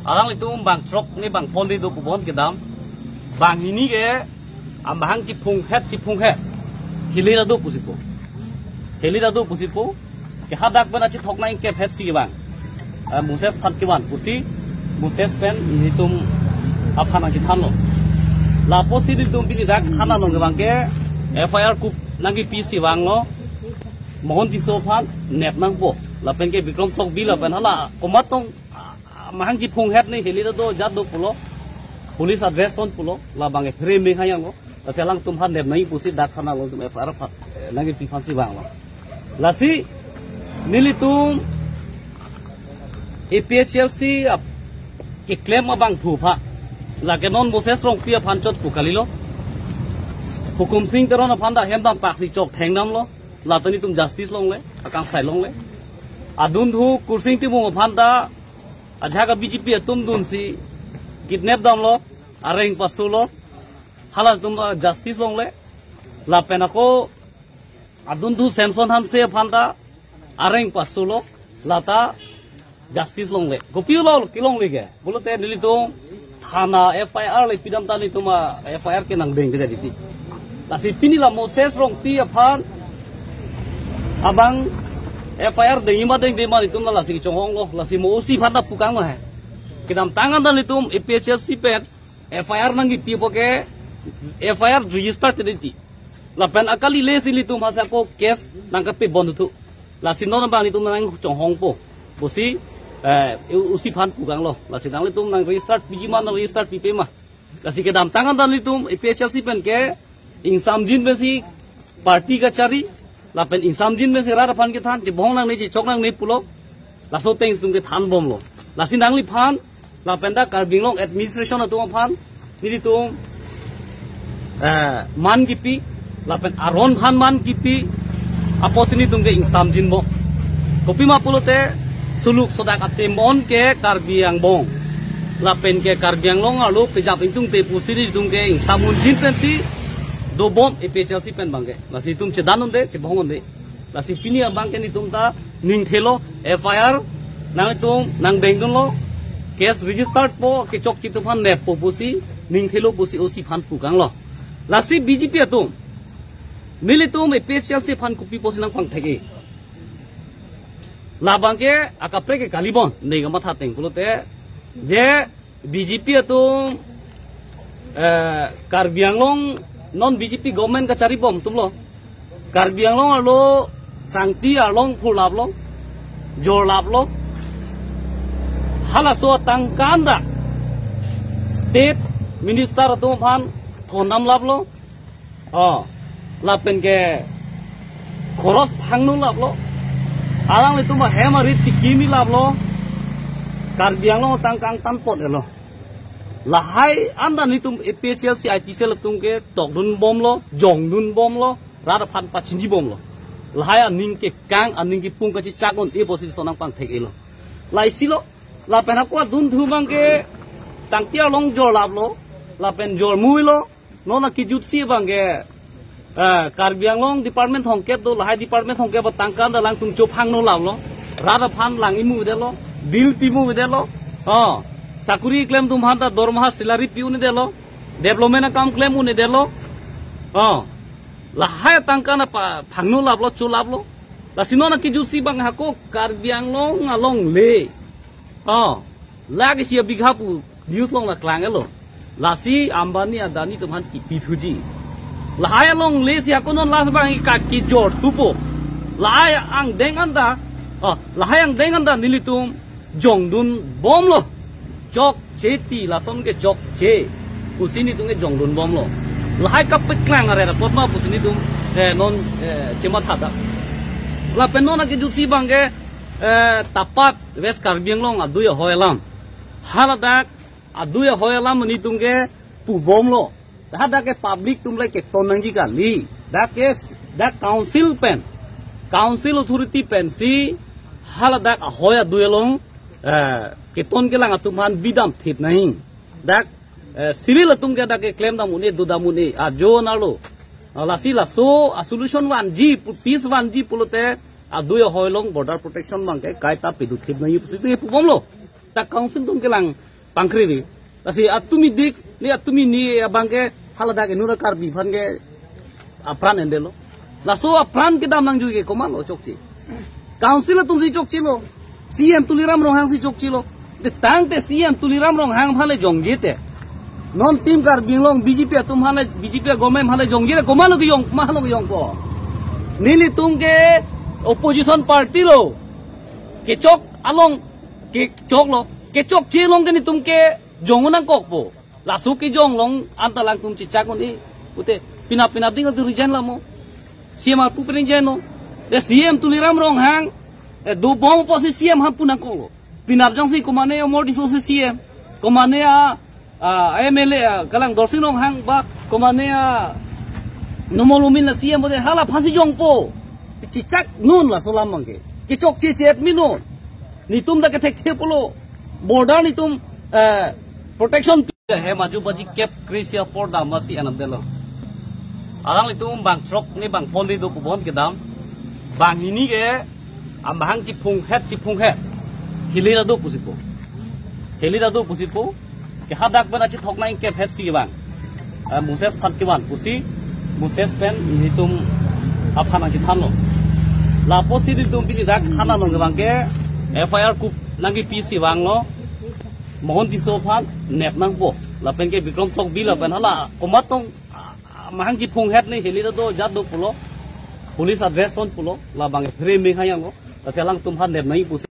Alang itu bang truk ni bang pon itu pun kedam. Bang ini ke ambang cipung het. Hili dah tu pusipo. Ke hadak ben aci thok naik ke het si bang. Moses pat kiwan pusi. Moses pen ini tum apa nang citan lo. Lapo si tum bini dak khana nong ke bang ke FIR kup nangi PC bang lo. Mohon disopan nep nang po. Lapen ke Bikram sok bila pen hala komat tong mahang cipung het ni hili dah tu jatuh pulo. Police address on pulo labang e frame me hayang lo. Tapi lang tum han nep naik pusi dak khana lo tum FIR pat nangi pifansi bang lo. Lasi nili tum APHLC ke claim abang phupa lage non Moses rong pia phanchot pukali lo hukum sing teron phanda hendam paksi chok thengnam lo latani tum justice long le akang sai long le adun thu kursing ti mo phanda ajhaga BJP tum dun si kidnap dam lo areng pasu lo hala tum justice long le la penako adun thu Samson han se phanda areng pasu lo lata justice long le gopiu lo kilong le ge bolote nili to thana FIR le pidam tani tuma FIR ke nang beng ke diti lasi pini la Moses rong pi aphan abang FIR de ima deng de ma itum la lasi chonghong lo lasi mo usi phanda pukang lo he kidam tangan dan itum APHLC pet FIR nangi pi poke FIR register te diti la pen akali le sili tum hasa ko case nang ka pe bondu thu lasi non bang itum nang chonghong po bosi usi phan pugang lo lasi nang litum nang restart pijiman nang restart pipe ma lasi ke dam tangan dan litum APHLC pen ke insam jin besi party ka chari la pen insam jin besi ra phan ke than je bong nang ni chok nang ni pulo laso teng tum ke than bom lo lasi nang li phan la pen da karbing long administration atum phan ni litum man gipi la pen aron phan man gipi aposini tum ke insam jin mo kopi ma pulo te suluk sodak atemon ke karbiang bong lapen ke karbiang long alu pejap intung te pusiri tung ke samun jin pensi do bom APHLC pen bangke lasi tum cedanon de cebongon de lasi pini bangke ni tum ta ning thelo FIR nang tum nang dengdon lo case registered po ke chok chitu phan ne po pusi ning thelo pusi osi phan pukang lo lasi BJP atum militum APHLC phan kupi posinang pang thege labangke akapre ke kalibon nei ga matha teng pulote je BJP atum karbianglong non BJP government ka cari bom tumlo karbianglong alo sangti along phulap lo jorlap lo hala so tangkanda state minister atum phan thonam lap lo lapen ke khoros phangnu lap lo alang itu mah hemarit cikimi lap lo karbiang lo tangkang tanpot lo lahai anda nitum APHLC ITC letung ke tokdun bom lo jongdun bom lo rada phan pachinji bom lo lahai aning ke kang aning ki pung ka chi chakon e posisi sonang pang thek elo lai silo la pen akwa dun thu bang ke sangtia long jor lap lo la pen jor mui lo no na ki jutsi bang ke karbiang long department hongkep do lahai department hongkep tangkan da lang tung chop hang no law lo rada phan lang imu de lo bill pimu de lo sakuri claim tum hanta dormaha salary piu ne de lo development account claim une de lo lahai tangkan pa phang no law lo chu law lo la sino na ki jutsi bang hako karbiang long along le lagi sia bigha pu views long la klang lo lasi ambani adani tum han ki pithuji lahai long le sia konon las bang ka ki jor tupo lahai ang dengan da lahai ang dengan da nilitum jongdun bom lo jok cheti la som ke jok che usini tung ke jongdun bom lo lahai ka peklang are ra potma pusini tum non chema thada la penona ke jutsi bang ke tapat west karbiang long adu ya hoelam haladak adu ya hoelam ni tung ke pu bom lo ada ke public tumle ke tonangji kali da council pen council authority pen si haladak ahoya duelong ke ton ke lang atuman bidam thip nahi dak civil atum ke da ke claim da mune du da mune a jo nalo lasi la so a solution 1G peace 1G pulote adu ya hoilong border protection bang ke kai ta pedu thip nahi pusi tu pum lo ta council tum ke lang pangkri ni kasi atumi dik ni atumi ni bangke halada ke nura kar bifan ke apran endelo laso apran ke dam nang juge komalo chokchi council tumsi chokchi lo CM tuliram rong hang si chokchi lo de tang te CM tuliram rong hang phale jongje te non tim kar binglong BJP tum hale BJP government hale jongje te komalo ki yong mahalo ki yong ko nili tum ke opposition party lo ke chok along ke chok lo ke chok che long ke ni tum ke jongunang kok po lasu ki jong long antalang tum chichak ni ute pina ding tu resign la mo CM pu resign no de CM tuliram rong hang do bom posi CM ham punang ko pinap jong si komane modi so CM komane MLA kalang dorsing rong hang ba komane nomolumin la CM bode hala phasi jong po chichak nun la solam mangke ke chok che chet minun ni tum da ke thek the polo border ni tum protection he maju baji cap krisia por da masi anam delo alang li tum bang trok ni bang poli do bon ke dam bang ini ke ambang cipung het hili da do pusipo ke hadak bana chi thok nai ke het si bang muses phat ki wan pusi muses pen ni tum aphana chi thanlo la posi di tum bini dak thana nong bang ke FIR ku nangi PC bang lo mohon disofan nep nang po la pen ke bikrom sok bila pen hala komat tong mahang cipung het ni hili da do jat do pulo police address on pulo la bang frame me khayang lo ta selang tum han nep nai pusi